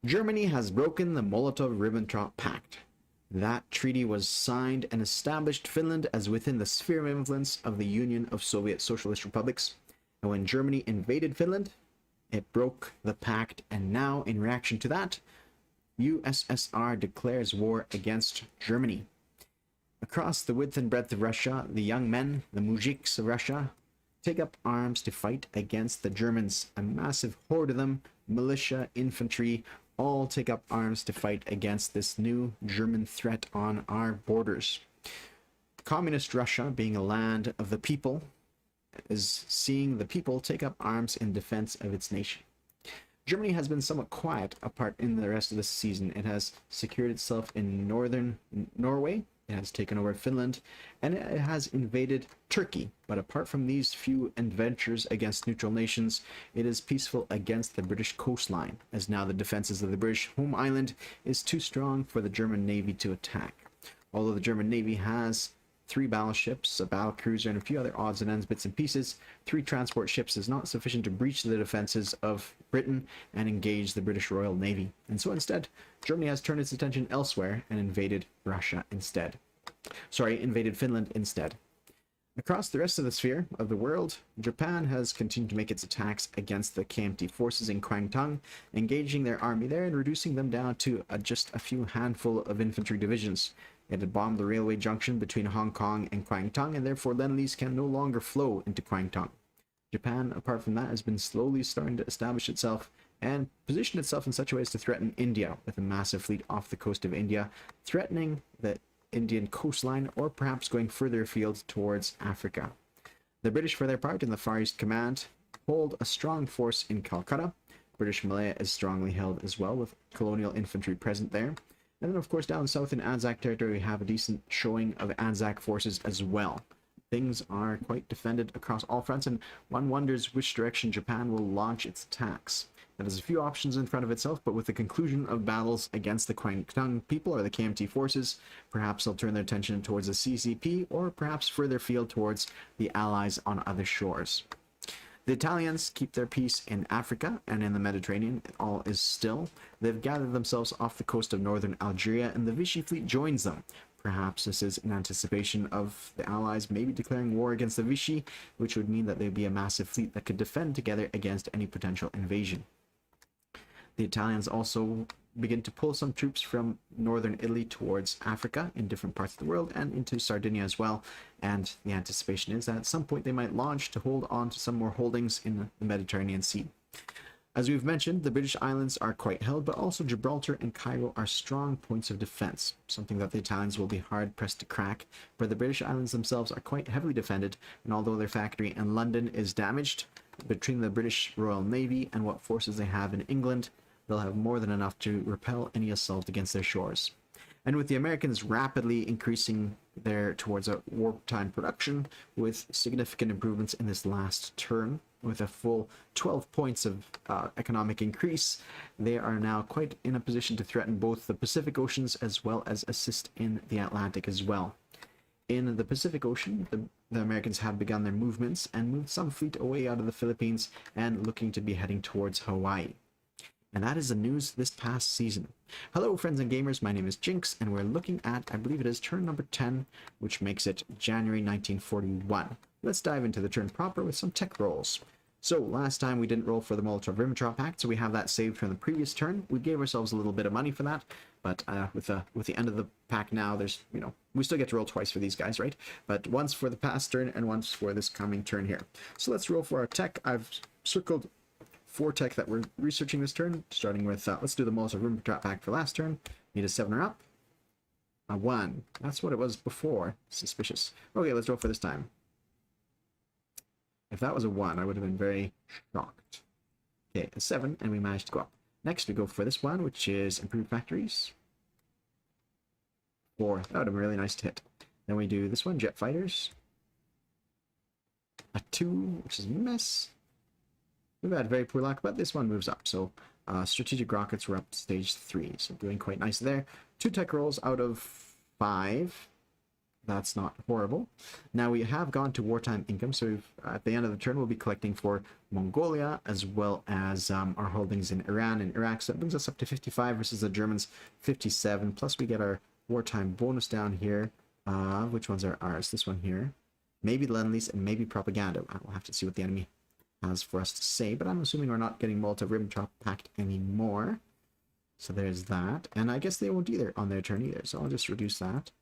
Germany has broken the Molotov-Ribbentrop Pact. That treaty was signed and established Finland as within the sphere of influence of the Union of Soviet Socialist Republics. And when Germany invaded Finland, it broke the pact, and now, in reaction to that, USSR declares war against Germany. Across the width and breadth of Russia, the young men, the mujiks of Russia, take up arms to fight against the Germans. A massive horde of them, militia, infantry, all take up arms to fight against this new German threat on our borders. Communist Russia, being a land of the people, is seeing the people take up arms in defense of its nation. Germany has been somewhat quiet apart in the rest of the season. It has secured itself in northern Norway, it has taken over Finland, and it has invaded Turkey. But apart from these few adventures against neutral nations, it is peaceful against the British coastline, as now the defenses of the British home island is too strong for the German Navy to attack. Although the German Navy has 3 battleships, a battle cruiser, and a few other odds and ends, bits and pieces, 3 transport ships is not sufficient to breach the defenses of Britain and engage the British Royal Navy. And so instead, Germany has turned its attention elsewhere and invaded invaded Finland instead. Across the rest of the sphere of the world, Japan has continued to make its attacks against the KMT forces in Kwangtung, engaging their army there and reducing them down to just a few handful of infantry divisions. It had bombed the railway junction between Hong Kong and Kwangtung, and therefore Lend-Lease can no longer flow into Kwangtung. Japan, apart from that, has been slowly starting to establish itself and position itself in such a way as to threaten India, with a massive fleet off the coast of India, threatening the Indian coastline, or perhaps going further afield towards Africa. The British, for their part, in the Far East Command, hold a strong force in Calcutta. British Malaya is strongly held as well, with colonial infantry present there. And then, of course, down south in Anzac territory, we have a decent showing of Anzac forces as well. Things are quite defended across all fronts, and one wonders which direction Japan will launch its attacks. It has a few options in front of itself, but with the conclusion of battles against the Kwangtung people, or the KMT forces, perhaps they'll turn their attention towards the CCP, or perhaps further afield towards the Allies on other shores. The Italians keep their peace in Africa and in the Mediterranean. All is still. They've gathered themselves off the coast of northern Algeria, and the Vichy fleet joins them. Perhaps this is in anticipation of the Allies maybe declaring war against the Vichy, which would mean that there would be a massive fleet that could defend together against any potential invasion. The Italians also begin to pull some troops from northern Italy towards Africa in different parts of the world and into Sardinia as well, and the anticipation is that at some point they might launch to hold on to some more holdings in the Mediterranean Sea. As we've mentioned, the British islands are quite held, but also Gibraltar and Cairo are strong points of defense, something that the Italians will be hard pressed to crack, but the British islands themselves are quite heavily defended, and although their factory in London is damaged, between the British Royal Navy and what forces they have in England, they'll have more than enough to repel any assault against their shores. And with the Americans rapidly increasing towards a wartime production, with significant improvements in this last turn, with a full 12 points of economic increase, they are now quite in a position to threaten both the Pacific Oceans as well as assist in the Atlantic as well. In the Pacific Ocean, the Americans have begun their movements and moved some fleet away out of the Philippines and looking to be heading towards Hawaii. And that is the news this past season. Hello friends and gamers, my name is Jinx, and we're looking at, I believe it is turn number 10, which makes it January 1941. Let's dive into the turn proper with some tech rolls. So last time we didn't roll for the Molotov-Ribbentrop Pact, so we have that saved from the previous turn. We gave ourselves a little bit of money for that, but with the end of the pack now, there's, we still get to roll twice for these guys, right? But once for the past turn and once for this coming turn here. So let's roll for our tech. I've circled 4 tech that we're researching this turn, starting with, let's do the Molotov-Ribbentrop Pact for last turn. Need a 7 or up. A 1. That's what it was before. Suspicious. Okay, let's roll for this time. If that was a 1, I would have been very shocked. Okay, a 7, and we managed to go up. Next, we go for this one, which is Improved Factories. 4. That would have been really nice to hit. Then we do this one, Jet Fighters. A 2, which is Miss. We've had very poor luck, but this one moves up. So strategic rockets were up to stage 3, so doing quite nice there. 2 tech rolls out of 5. that's not horrible. Now we have gone to wartime income, so we've, at the end of the turn we'll be collecting for Mongolia as well as our holdings in Iran and Iraq. So that brings us up to 55 versus the Germans 57. Plus we get our wartime bonus down here. Which ones are ours? This one here. Maybe Lend-Lease and maybe Propaganda. We'll have to see what the enemy has for us to say, but I'm assuming we're not getting Molotov-Ribbentrop Pact anymore. So there's that. And I guess they won't either on their turn either, so I'll just reduce that.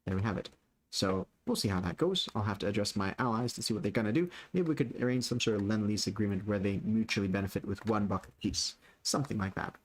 There we have it. So we'll see how that goes. I'll have to address my allies to see what they're going to do. Maybe we could arrange some sort of Lend-Lease agreement where they mutually benefit with $1 apiece. Something like that.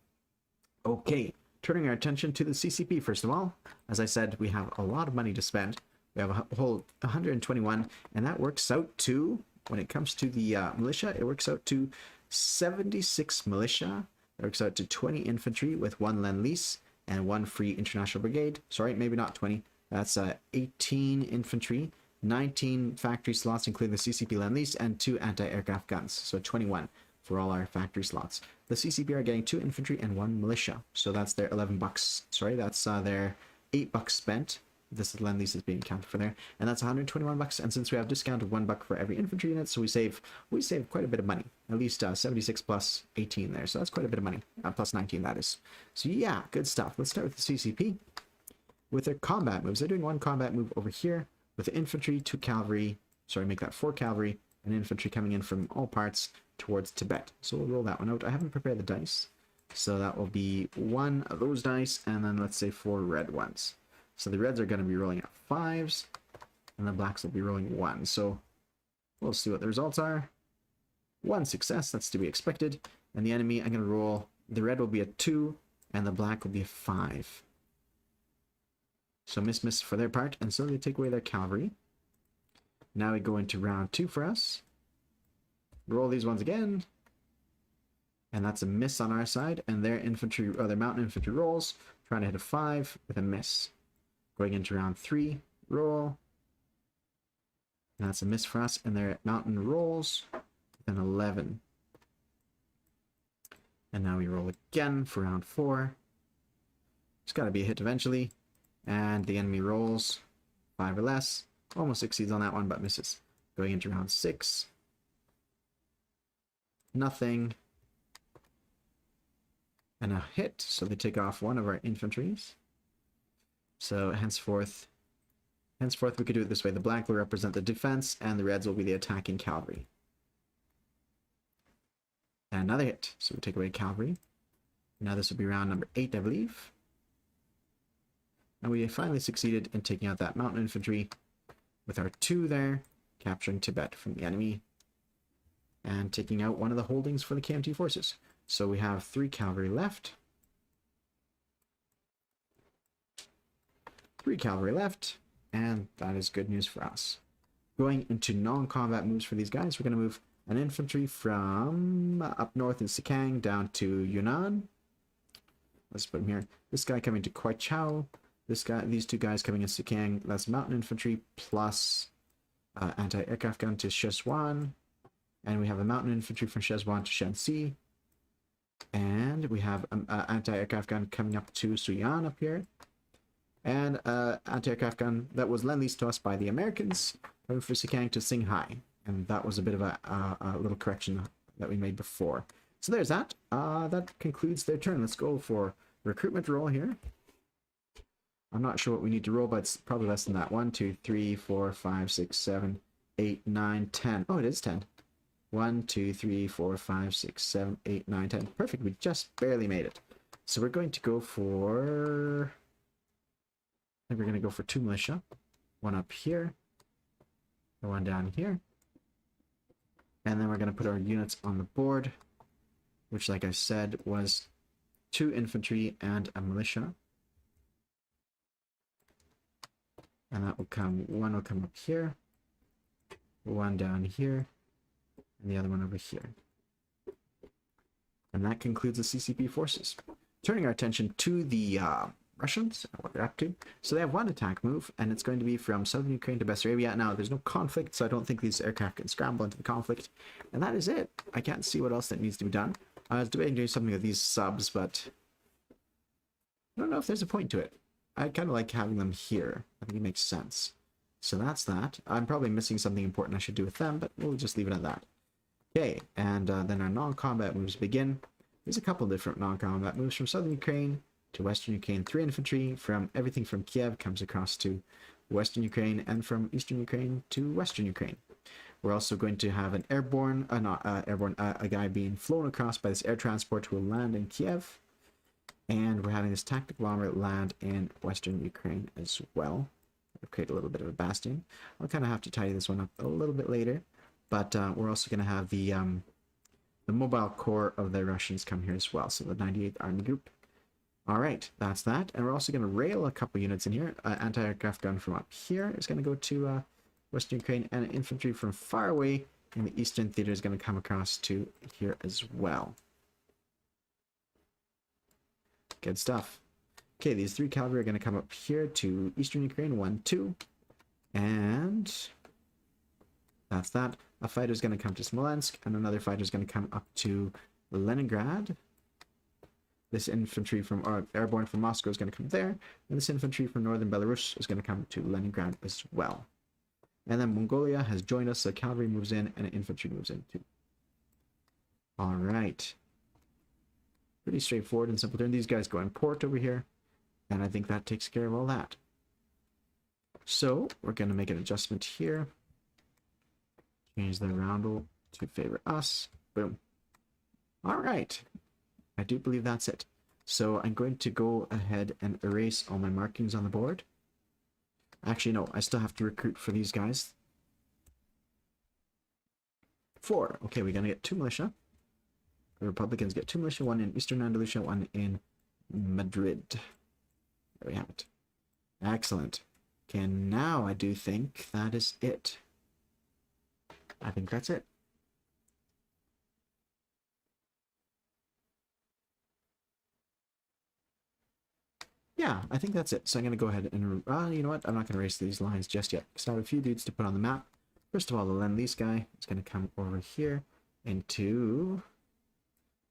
Okay, turning our attention to the CCP first of all. As I said, we have a lot of money to spend. We have a whole 121, and that works out to, when it comes to the militia, it works out to 76 militia. It works out to 20 infantry with 1 Lend-Lease and 1 free international brigade. Sorry, maybe not 20. That's 18 infantry, 19 factory slots, including the CCP Lend-Lease, and 2 anti-aircraft guns. So 21 for all our factory slots. The CCP are getting 2 infantry and 1 militia. So that's their $11. Sorry, that's their $8 spent. This Lend-Lease is being counted for there, and that's $121. And since we have discount of $1 for every infantry unit, so we save quite a bit of money. At least 76 plus 18 there, so that's quite a bit of money. Plus 19, that is. So yeah, good stuff. Let's start with the CCP. With their combat moves, they're doing 1 combat move over here with the infantry, 2 cavalry. Sorry, make that 4 cavalry and infantry coming in from all parts towards Tibet. So we'll roll that one out. I haven't prepared the dice, so that will be 1 of those dice, and then let's say 4 red ones. So the reds are going to be rolling out 5s, and the blacks will be rolling 1. So we'll see what the results are. 1 success, that's to be expected. And the enemy, I'm going to roll, the red will be a 2, and the black will be a 5. So miss for their part, and so they take away their cavalry. Now we go into round 2 for us. Roll these ones again. And that's a miss on our side, and their infantry, or their mountain infantry rolls, trying to hit a 5 with a miss. Going into round 3, roll. And that's a miss for us, and their mountain rolls with an 11. And now we roll again for round 4. It's got to be a hit eventually. And the enemy rolls 5 or less. Almost succeeds on that one, but misses. Going into round 6. Nothing. And a hit, so they take off 1 of our infantries. So henceforth we could do it this way. The black will represent the defense, and the reds will be the attacking cavalry. And another hit, so we take away cavalry. Now this will be round number 8, I believe. And we finally succeeded in taking out that mountain infantry with our 2 there, capturing Tibet from the enemy, and taking out one of the holdings for the KMT forces. So we have 3 cavalry left. 3 cavalry left, and that is good news for us. Going into non-combat moves for these guys, we're going to move an infantry from up north in Sikang down to Yunnan. Let's put him here. This guy coming to Kwaichao. These 2 guys coming in Sikang. That's mountain infantry plus anti-aircraft gun to Szechwan. And we have a mountain infantry from Szechwan to Shanxi. And we have anti-aircraft gun coming up to Suyan up here. And anti-aircraft gun that was lend-leased to us by the Americans, coming from Sikang to Singhai. And that was a bit of a little correction that we made before. So there's that. That concludes their turn. Let's go for recruitment roll here. I'm not sure what we need to roll, but it's probably less than that. 1, 2, 3, 4, 5, 6, 7, 8, 9, 10. Oh, it is 10. 1, 2, 3, 4, 5, 6, 7, 8, 9, 10. Perfect. We just barely made it. So we're going to go for... I think we're going to go for 2 militia. 1 up here. And 1 down here. And then we're going to put our units on the board, which, like I said, was 2 infantry and a militia. And that will come, 1 will come up here, 1 down here, and the other one over here. And that concludes the CCP forces. Turning our attention to the Russians, what they're up to. So they have 1 attack move, and it's going to be from southern Ukraine to Bessarabia. Now, there's no conflict, so I don't think these aircraft can scramble into the conflict. And that is it. I can't see what else that needs to be done. I was debating doing something with these subs, but I don't know if there's a point to it. I kind of like having them here. I think it makes sense. So that's that. I'm probably missing something important I should do with them, but we'll just leave it at that. Okay, and then our non-combat moves begin. There's a couple different non-combat moves from southern Ukraine to western Ukraine. 3 infantry from everything from Kiev comes across to western Ukraine, and from eastern Ukraine to western Ukraine. We're also going to have an airborne, a guy being flown across by this air transport who will land in Kiev. And we're having this tactical bomber land in western Ukraine as well. I'll create a little bit of a bastion. I'll kind of have to tidy this one up a little bit later. But we're also going to have the mobile core of the Russians come here as well. So the 98th Army Group. All right, that's that. And we're also going to rail a couple units in here. Anti-aircraft gun from up here is going to go to western Ukraine, and infantry from far away in the eastern theater is going to come across to here as well. Good stuff. Okay, these 3 cavalry are going to come up here to eastern Ukraine, 1, 2. And that's that. A fighter is going to come to Smolensk, and another fighter is going to come up to Leningrad. This infantry from airborne from Moscow is going to come there, and this infantry from northern Belarus is going to come to Leningrad as well. And then Mongolia has joined us, so cavalry moves in and infantry moves in too. All right. Pretty straightforward and simple turn. These guys go in port over here, and I think that takes care of all that. So we're going to make an adjustment here. Change the roundel to favor us. Boom. All right. I do believe that's it. So I'm going to go ahead and erase all my markings on the board. Actually, no, I still have to recruit for these guys. 4. Okay, we're going to get 2 militia. The Republicans get 2 militia, 1 in Eastern Andalusia, 1 in Madrid. There we have it. Excellent. Okay, now I do think that is it. I think that's it. Yeah, I think that's it. So I'm going to go ahead and, you know what? I'm not going to erase these lines just yet, because I have a few dudes to put on the map. First of all, the Lend-Lease guy is going to come over here into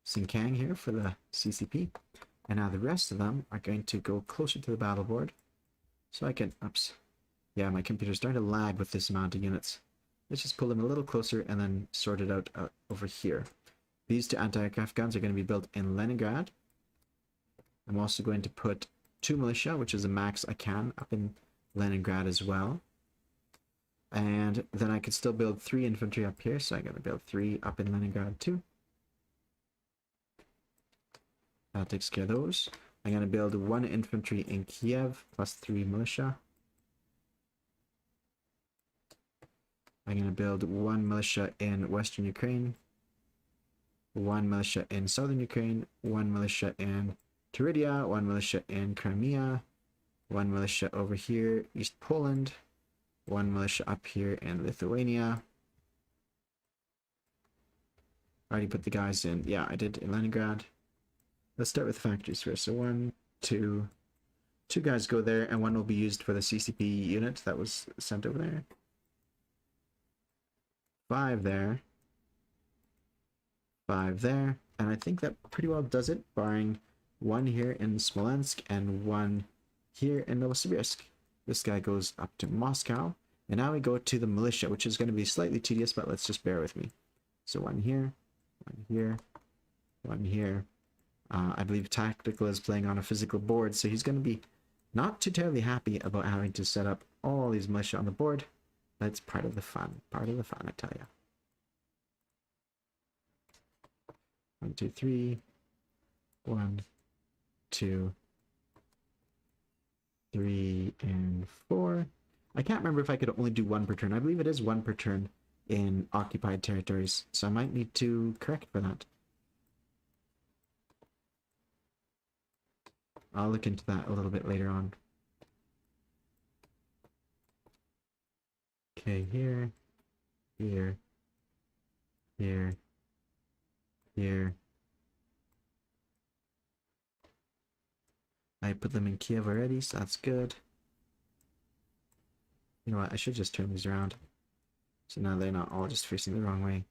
Sinkang here for the CCP. And now the rest of them are going to go closer to the battle board. So I can, oops. Yeah, my computer's starting to lag with this amount of units. Let's just pull them a little closer and then sort it out over here. These 2 anti-aircraft guns are going to be built in Leningrad. I'm also going to put 2 militia, which is the max I can, up in Leningrad as well. And then I could still build 3 infantry up here, so I'm going to build 3 up in Leningrad too. That takes care of those. I'm going to build 1 infantry in Kiev, plus 3 militia. I'm going to build 1 militia in western Ukraine, 1 militia in southern Ukraine, 1 militia in Turidia, 1 militia in Crimea, 1 militia over here, East Poland, 1 militia up here in Lithuania. I already put the guys in, yeah, I did in Leningrad. Let's start with factories first. So 1, 2, 2 guys go there, and 1 will be used for the CCP unit that was sent over there. 5 there. 5 there. And I think that pretty well does it, barring 1 here in Smolensk and 1 here in Novosibirsk. This guy goes up to Moscow. And now we go to the militia, which is going to be slightly tedious, but let's just bear with me. So 1 here, 1 here, 1 here. I believe Tactical is playing on a physical board, so he's going to be not too terribly happy about having to set up all these militia on the board. That's part of the fun. Part of the fun, I tell you. 1, 2, 3. 1, 2, 3, and 4. I can't remember if I could only do 1 per turn. I believe it is 1 per turn in occupied territories, so I might need to correct for that. I'll look into that a little bit later on. Okay, here, here, here, here. I put them in Kiev already, so that's good. You know what, I should just turn these around. So now they're not all just facing the wrong way.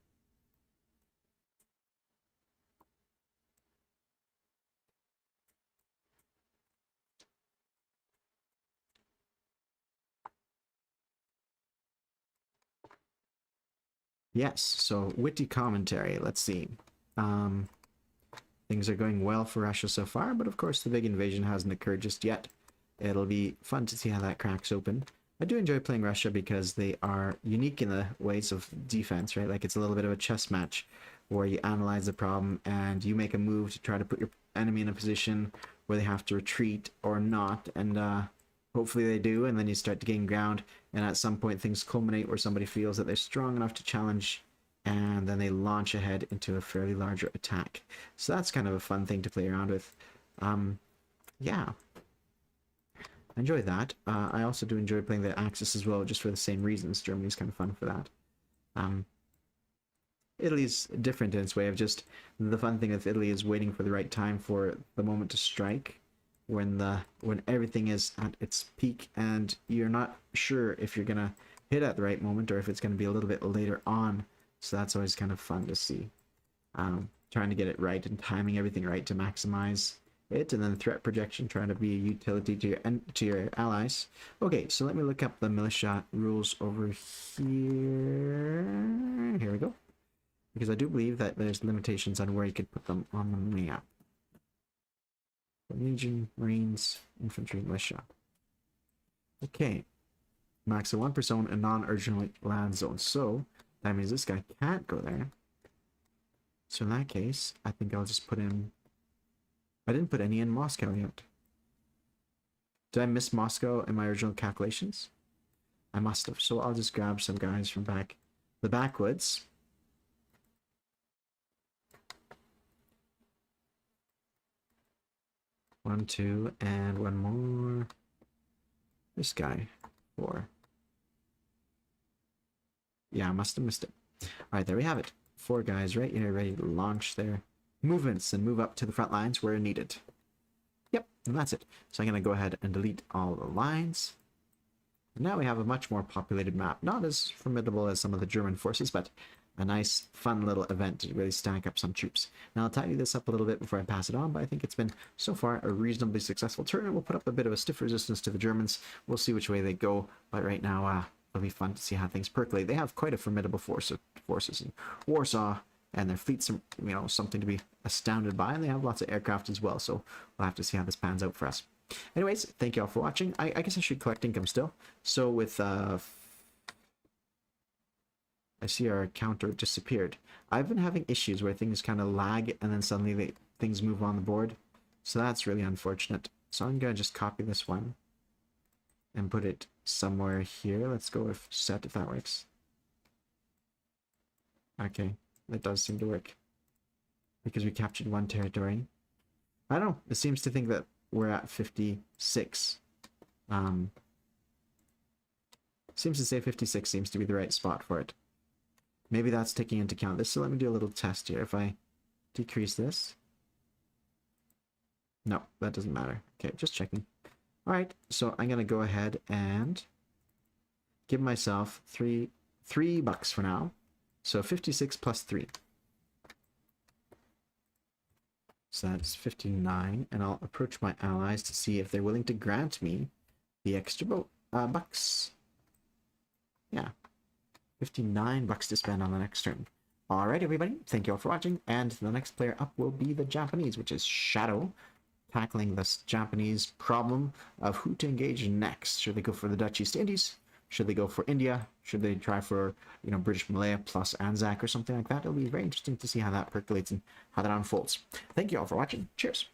Yes, so witty commentary. Let's see. Um, Things are going well for Russia so far, but of course the big invasion hasn't occurred just yet. It'll be fun to see how that cracks open. I do enjoy playing Russia because they are unique in the ways of defense, right? Like it's a little bit of a chess match where you analyze the problem and you make a move to try to put your enemy in a position where they have to retreat or not, and hopefully they do, and then you start to gain ground, and at some point things culminate where somebody feels that they're strong enough to challenge, and then they launch ahead into a fairly larger attack. So that's kind of a fun thing to play around with. Yeah, I enjoy that. I also do enjoy playing the Axis as well, just for the same reasons. Germany's kind of fun for that. Italy's different in its way of just, the fun thing with Italy is waiting for the right time for the moment to strike, when everything is at its peak and you're not sure if you're gonna hit at the right moment or if it's gonna be a little bit later on. So that's always kind of fun to see. Trying to get it right and timing everything right to maximize it, and then threat projection, trying to be a utility to your allies. Okay, so let me look up the militia rules over here. Here we go. Because I do believe that there's limitations on where you could put them on the map. Legion, Marines, Infantry, Militia. Okay. Max of 1 per zone and non-urgent land zone. So that means this guy can't go there. So in that case, I think I'll just put in... I didn't put any in Moscow yet. Did I miss Moscow in my original calculations? I must have. So I'll just grab some guys from the backwoods. One, two, and one more. This guy. 4. Yeah, I must have missed it. Alright, there we have it. 4 guys right here ready to launch their movements and move up to the front lines where needed. Yep, and that's it. So I'm going to go ahead and delete all the lines. And now we have a much more populated map. Not as formidable as some of the German forces, but a nice, fun little event to really stack up some troops. Now I'll tidy this up a little bit before I pass it on, but I think it's been, so far, a reasonably successful turn, and we'll put up a bit of a stiff resistance to the Germans. We'll see which way they go, but right now, it'll be fun to see how things percolate. They have quite a formidable forces in Warsaw, and their fleets are, you know, something to be astounded by, and they have lots of aircraft as well, so we'll have to see how this pans out for us. Anyways, thank you all for watching. I guess I should collect income still. So with, I see our counter disappeared. I've been having issues where things kind of lag and then suddenly things move on the board. So that's really unfortunate. So I'm going to just copy this one and put it somewhere here. Let's go with set if that works. Okay, that does seem to work. Because we captured 1 territory. I don't know. It seems to think that we're at 56. Seems to say 56 seems to be the right spot for it. Maybe that's taking into account this. So let me do a little test here. If I decrease this. No, that doesn't matter. Okay, just checking. All right, so I'm going to go ahead and give myself $3 for now. So 56 plus 3. So that's 59, and I'll approach my allies to see if they're willing to grant me the extra bucks. Yeah. 59 bucks to spend on the next turn. Alright, everybody, thank you all for watching, and the next player up will be the Japanese, which is Shadow, tackling this Japanese problem of who to engage next. Should they go for the Dutch East Indies? Should they go for India? Should they try for, you know, British Malaya plus Anzac or something like that? It'll be very interesting to see how that percolates and how that unfolds. Thank you all for watching. Cheers.